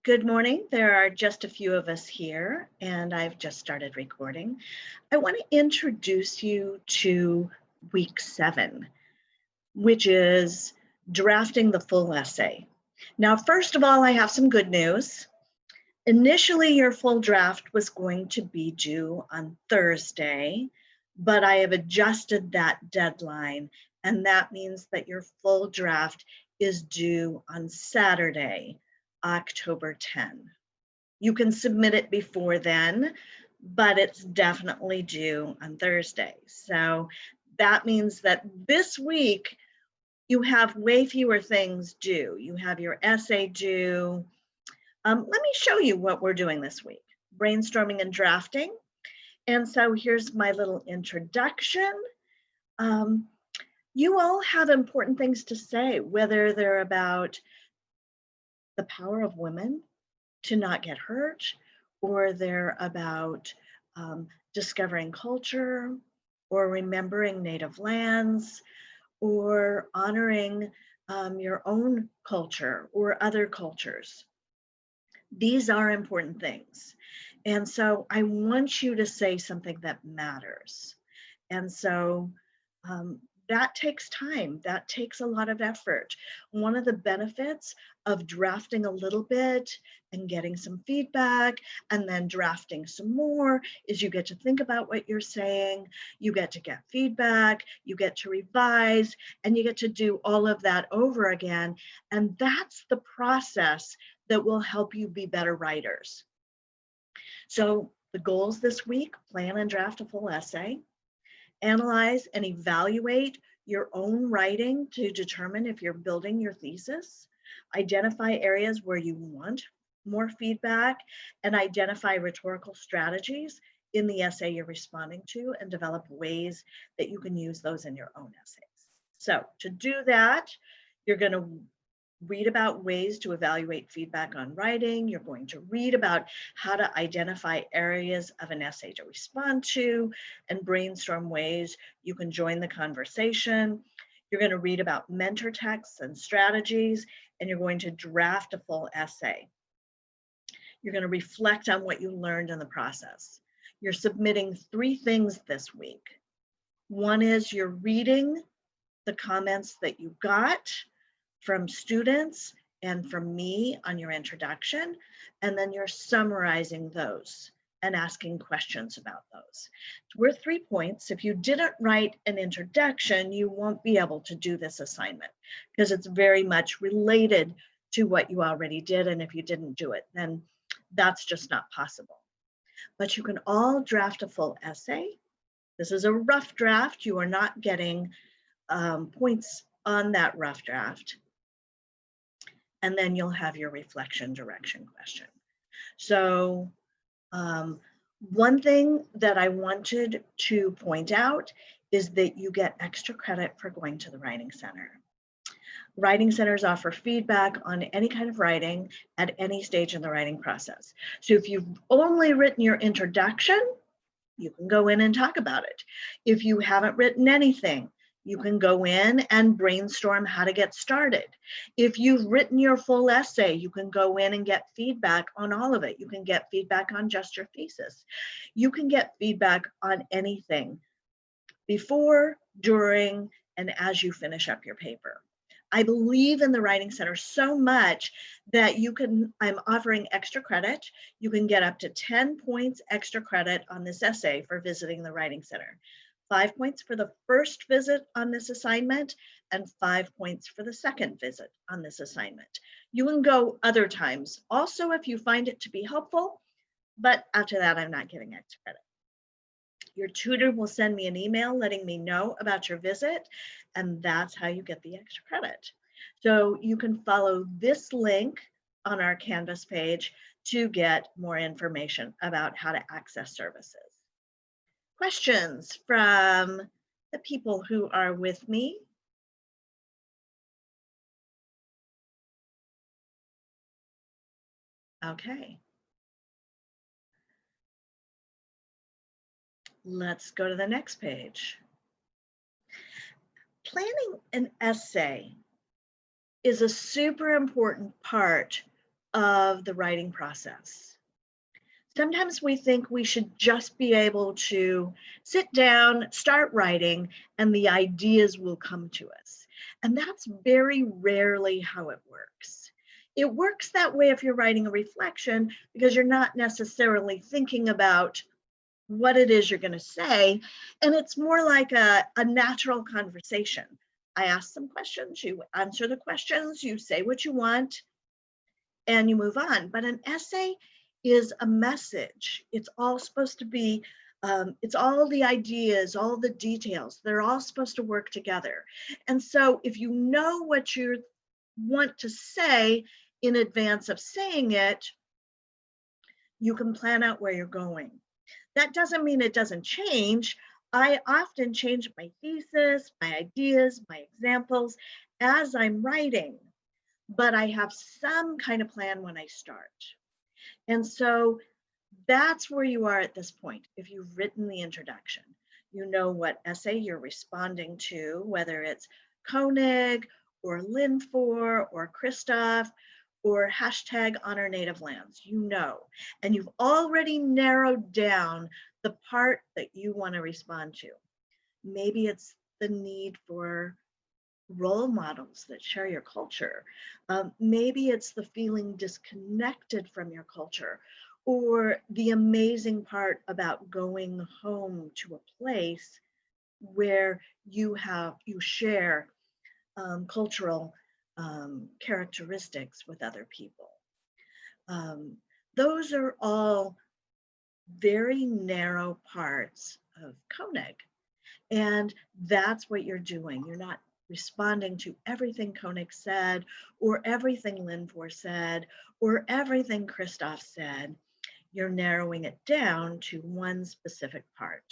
Good morning. There are just a few of us here, and I've just started recording. I want to introduce you to week 7, which is drafting the full essay. Now, first of all, I have some good news. Initially, your full draft was going to be due on Thursday, but I have adjusted that deadline, and that means that your full draft is due on Saturday, October 10. You can submit it before then, but it's definitely due on Thursday. So that means that this week you have way fewer things due. You have your essay due. Let me show you what we're doing this week. Brainstorming and drafting. And so here's my little introduction. Um, you all have important things to say, whether they're about the power of women to not get hurt, or they're about discovering culture, or remembering native lands, or honoring your own culture or other cultures. These are important things. And so I want you to say something that matters. And so um, that takes time. That takes a lot of effort. One of the benefits of drafting a little bit and getting some feedback and then drafting some more is you get to think about what you're saying, you get to get feedback, you get to revise, and you get to do all of that over again. And that's the process that will help you be better writers. So the goals this week: plan and draft a full essay, analyze and evaluate your own writing to determine if you're building your thesis, identify areas where you want more feedback, and identify rhetorical strategies in the essay you're responding to, and develop ways that you can use those in your own essays. So to do that, you're going to read about ways to evaluate feedback on writing. You're going to read about how to identify areas of an essay to respond to and brainstorm ways you can join the conversation. You're going to read about mentor texts and strategies, and you're going to draft a full essay. You're going to reflect on what you learned in the process. You're submitting 3 things this week. One is you're reading the comments that you got from students and from me on your introduction, and then you're summarizing those and asking questions about those. It's worth 3 points. If you didn't write an introduction, you won't be able to do this assignment because it's very much related to what you already did, and if you didn't do it, then that's just not possible. But you can all draft a full essay. This is a rough draft. You are not getting points on that rough draft. And then you'll have your reflection direction question. So one thing that I wanted to point out is that you get extra credit for going to the Writing Center. Writing centers offer feedback on any kind of writing at any stage in the writing process. So if you've only written your introduction, you can go in and talk about it. If you haven't written anything, you can go in and brainstorm how to get started. If you've written your full essay, you can go in and get feedback on all of it. You can get feedback on just your thesis. You can get feedback on anything before, during, and as you finish up your paper. I believe in the Writing Center so much that I'm offering extra credit. You can get up to 10 points extra credit on this essay for visiting the Writing Center. 5 points for the first visit on this assignment, and 5 points for the second visit on this assignment. You can go other times also if you find it to be helpful, but after that, I'm not giving extra credit. Your tutor will send me an email letting me know about your visit, and that's how you get the extra credit. So you can follow this link on our Canvas page to get more information about how to access services. Questions from the people who are with me? Okay. Let's go to the next page. Planning an essay is a super important part of the writing process. Sometimes we think we should just be able to sit down, start writing, and the ideas will come to us. And that's very rarely how it works. It works that way if you're writing a reflection because you're not necessarily thinking about what it is you're going to say. And it's more like a natural conversation. I ask some questions, you answer the questions, you say what you want, and you move on. But an essay is a message. It's all supposed to be, it's all the ideas, all the details. They're all supposed to work together. And so if you know what you want to say in advance of saying it, you can plan out where you're going. That doesn't mean it doesn't change. I often change my thesis, my ideas, my examples as I'm writing, but I have some kind of plan when I start. And so that's where you are at this point. If you've written the introduction, you know what essay you're responding to, whether it's Koenig or Linfor or Christoph or hashtag honor native lands, you know, and you've already narrowed down the part that you want to respond to. Maybe it's the need for role models that share your culture. Maybe it's the feeling disconnected from your culture, or the amazing part about going home to a place where you share cultural characteristics with other people. Those are all very narrow parts of Koenig. And that's what you're doing. You're not responding to everything Koenig said, or everything Linfor said, or everything Christoph said. You're narrowing it down to one specific part.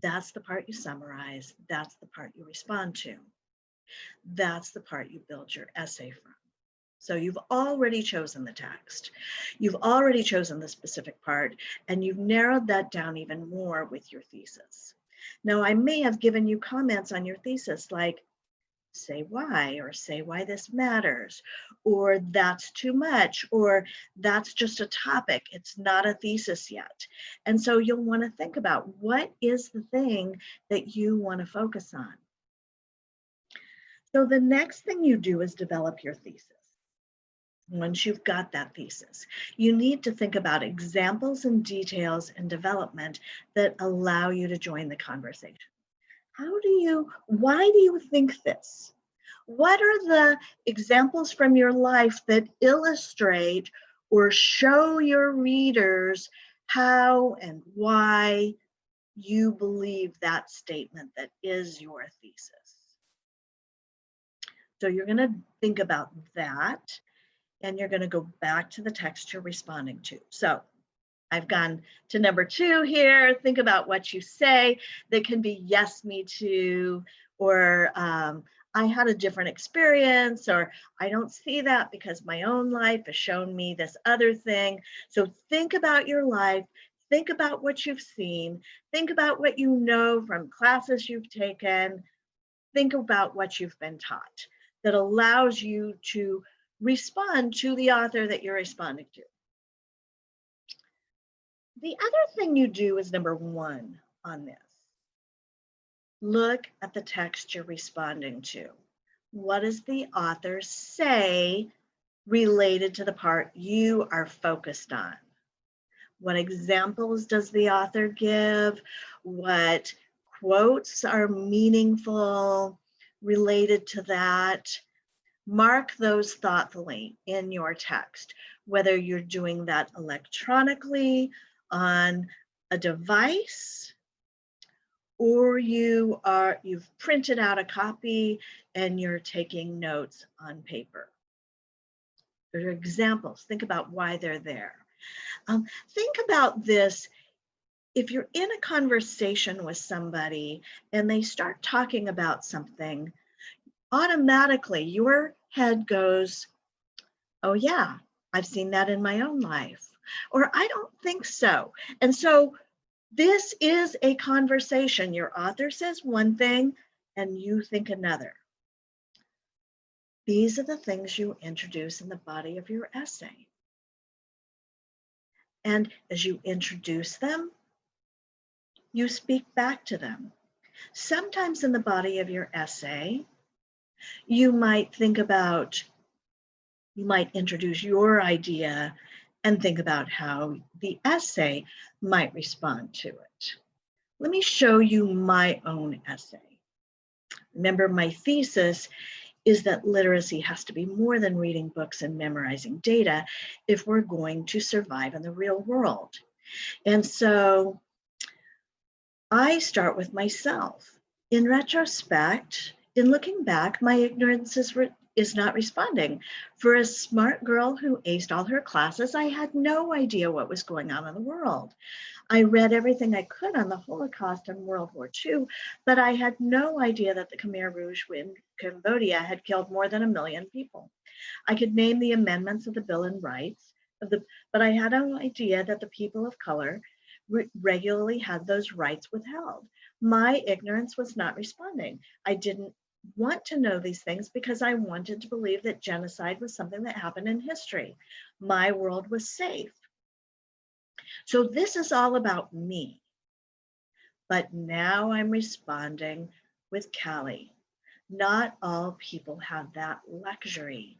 That's the part you summarize. That's the part you respond to. That's the part you build your essay from. So you've already chosen the text. You've already chosen the specific part, and you've narrowed that down even more with your thesis. Now, I may have given you comments on your thesis like, say why, or say why this matters, or that's too much, or that's just a topic. It's not a thesis yet. And so you'll want to think about what is the thing that you want to focus on. So the next thing you do is develop your thesis. Once you've got that thesis, you need to think about examples and details and development that allow you to join the conversation. Why do you think this? What are the examples from your life that illustrate or show your readers how and why you believe that statement that is your thesis? So you're going to think about that. And you're going to go back to the text you're responding to. So I've gone to number 2 here. Think about what you say. That can be yes, me too, or I had a different experience, or I don't see that because my own life has shown me this other thing. So think about your life. Think about what you've seen. Think about what you know from classes you've taken. Think about what you've been taught that allows you to respond to the author that you're responding to. The other thing you do is number 1 on this. Look at the text you're responding to. What does the author say related to the part you are focused on? What examples does the author give? What quotes are meaningful related to that? Mark those thoughtfully in your text, whether you're doing that electronically on a device or you've printed out a copy and you're taking notes on paper. There are examples. Think about why they're there. Think about this. If you're in a conversation with somebody and they start talking about something, automatically your head goes, oh yeah, I've seen that in my own life, or I don't think so. And so this is a conversation. Your author says one thing and you think another. These are the things you introduce in the body of your essay. And as you introduce them, you speak back to them. Sometimes in the body of your essay, you might introduce your idea and think about how the essay might respond to it. Let me show you my own essay. Remember, my thesis is that literacy has to be more than reading books and memorizing data if we're going to survive in the real world. And so I start with myself. In retrospect, in looking back, my ignorance is not responding. For a smart girl who aced all her classes, I had no idea what was going on in the world. I read everything I could on the Holocaust and World War II, but I had no idea that the Khmer Rouge in Cambodia had killed more than 1 million people. I could name the amendments of the Bill of Rights, but I had no idea that the people of color regularly had those rights withheld. My ignorance was not responding. I didn't want to know these things because I wanted to believe that genocide was something that happened in history. My world was safe. So this is all about me. But now I'm responding with Callie. Not all people have that luxury.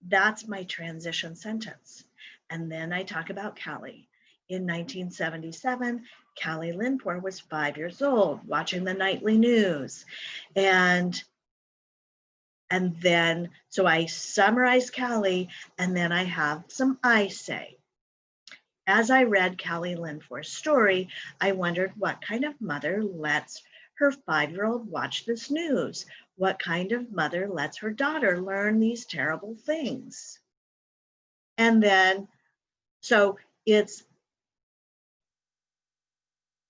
That's my transition sentence. And then I talk about Callie. In 1977, Callie Lindfors was 5 years old, watching the nightly news. And then, so I summarize Callie, and then I have some I say. As I read Callie Lindfors' story, I wondered what kind of mother lets her 5-year-old watch this news? What kind of mother lets her daughter learn these terrible things? And then, so it's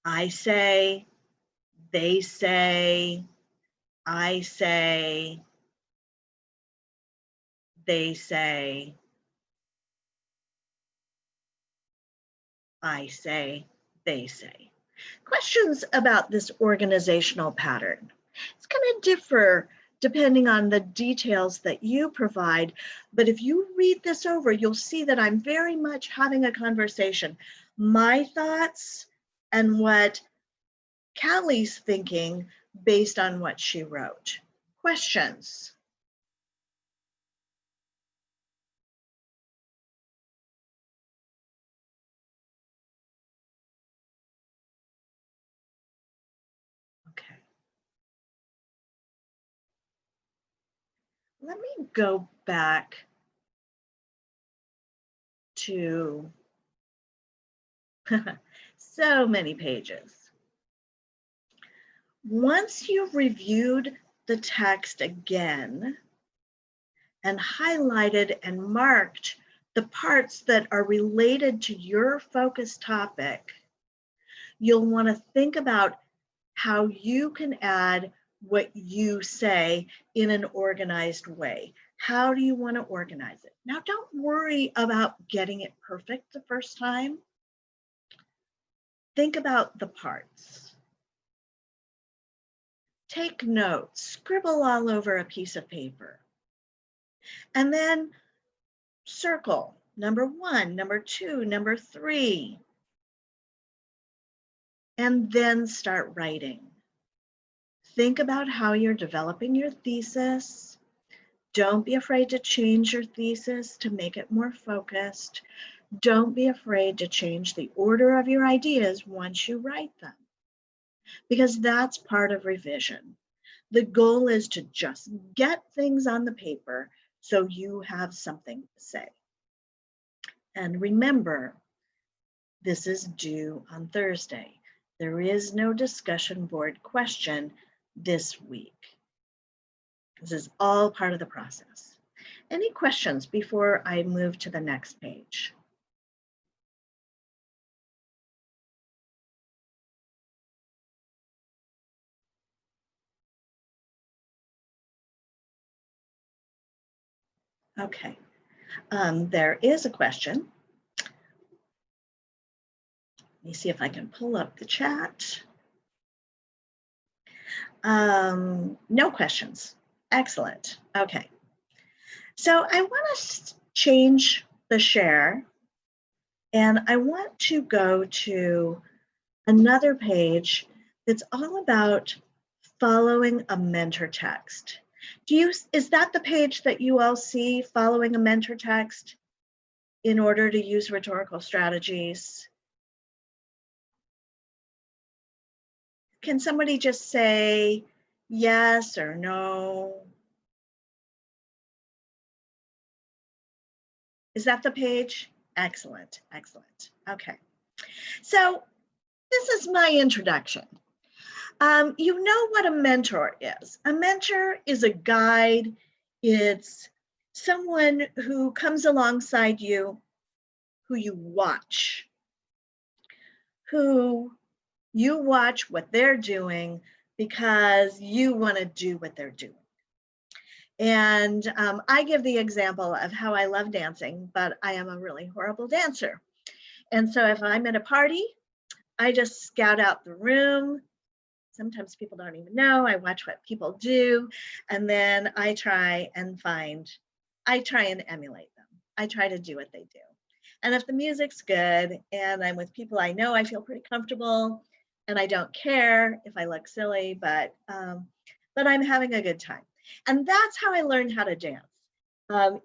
I say, they say, I say, they say, I say, they say. Questions about this organizational pattern. It's going to differ depending on the details that you provide, but if you read this over, you'll see that I'm very much having a conversation. My thoughts and what Callie's thinking based on what she wrote. Questions? Okay. Let me go back to so many pages. Once you've reviewed the text again and highlighted and marked the parts that are related to your focus topic, you'll want to think about how you can add what you say in an organized way. How do you want to organize it? Now, don't worry about getting it perfect the first time. Think about the parts. Take notes, scribble all over a piece of paper. And then circle number 1, number 2, number 3. And then start writing. Think about how you're developing your thesis. Don't be afraid to change your thesis to make it more focused. Don't be afraid to change the order of your ideas once you write them, because that's part of revision. The goal is to just get things on the paper so you have something to say. And remember, this is due on Thursday. There is no discussion board question this week. This is all part of the process. Any questions before I move to the next page? Okay, there is a question. Let me see if I can pull up the chat. No questions. Excellent. Okay. So I want to change the share, and I want to go to another page that's all about following a mentor text. Is that the page that you all see, following a mentor text in order to use rhetorical strategies? Can somebody just say yes or no? Is that the page? Excellent, excellent. Okay. So this is my introduction. You know what a mentor is. A mentor is a guide. It's someone who comes alongside you, who you watch what they're doing because you want to do what they're doing. And I give the example of how I love dancing, but I am a really horrible dancer. And so if I'm at a party, I just scout out the room. Sometimes people don't even know. I watch what people do, and then I try and emulate them. I try to do what they do. And if the music's good and I'm with people I know, I feel pretty comfortable, and I don't care if I look silly, but I'm having a good time. And that's how I learned how to dance.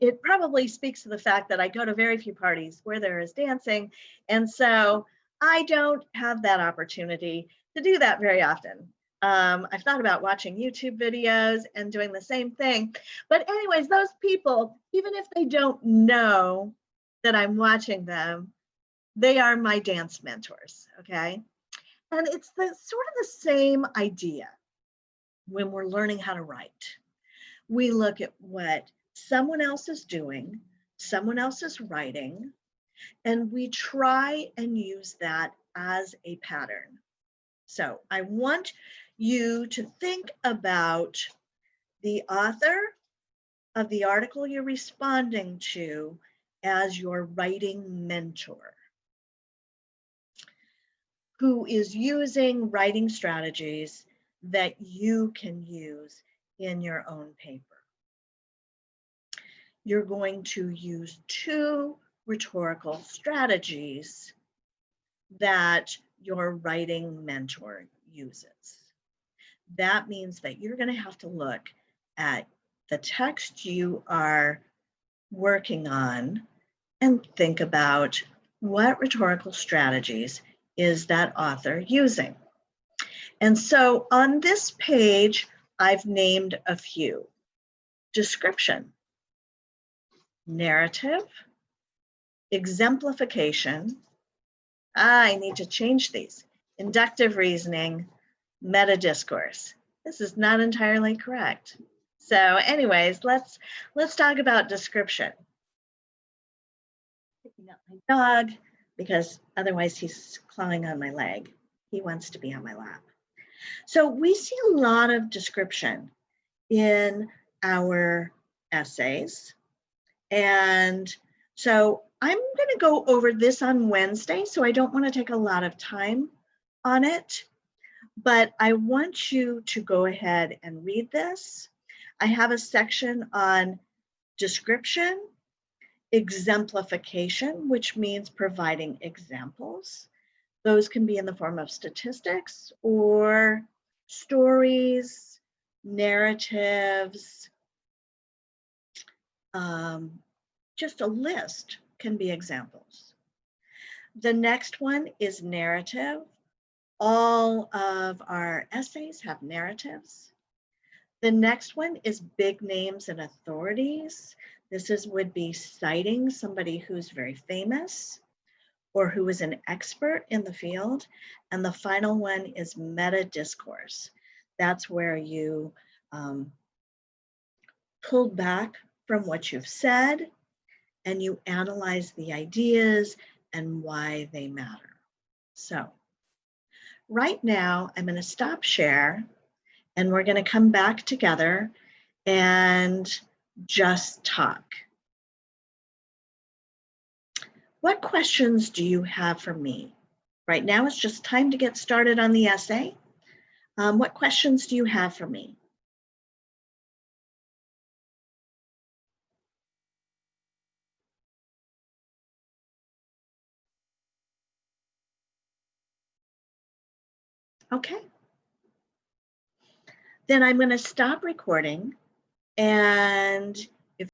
It probably speaks to the fact that I go to very few parties where there is dancing, and so I don't have that opportunity to do that very often. I've thought about watching YouTube videos and doing the same thing. But anyways, those people, even if they don't know that I'm watching them, they are my dance mentors, okay? And it's the sort of the same idea when we're learning how to write. We look at what someone else is doing, someone else is writing, and we try and use that as a pattern. So I want you to think about the author of the article you're responding to as your writing mentor, who is using writing strategies that you can use in your own paper. You're going to use 2 rhetorical strategies that your writing mentor uses. That means that you're going to have to look at the text you are working on and think about what rhetorical strategies is that author using. And so on this page, I've named a few: description, narrative, exemplification. I need to change these: inductive reasoning, meta discourse. This is not entirely correct. So anyways, let's talk about description. Picking up my dog because otherwise he's clawing on my leg. He wants to be on my lap. So we see a lot of description in our essays. And so I'm going to go over this on Wednesday, so I don't want to take a lot of time on it, but I want you to go ahead and read this. I have a section on description, exemplification, which means providing examples. Those can be in the form of statistics or stories, narratives, just a list can be examples. The next one is narrative. All of our essays have narratives. The next one is big names and authorities. Would be citing somebody who's very famous or who is an expert in the field. And the final one is meta discourse. That's where you pull back from what you've said and you analyze the ideas and why they matter. So right now, I'm going to stop share and we're going to come back together and just talk. What questions do you have for me? Right now, it's just time to get started on the essay. What questions do you have for me? Okay. Then I'm going to stop recording, and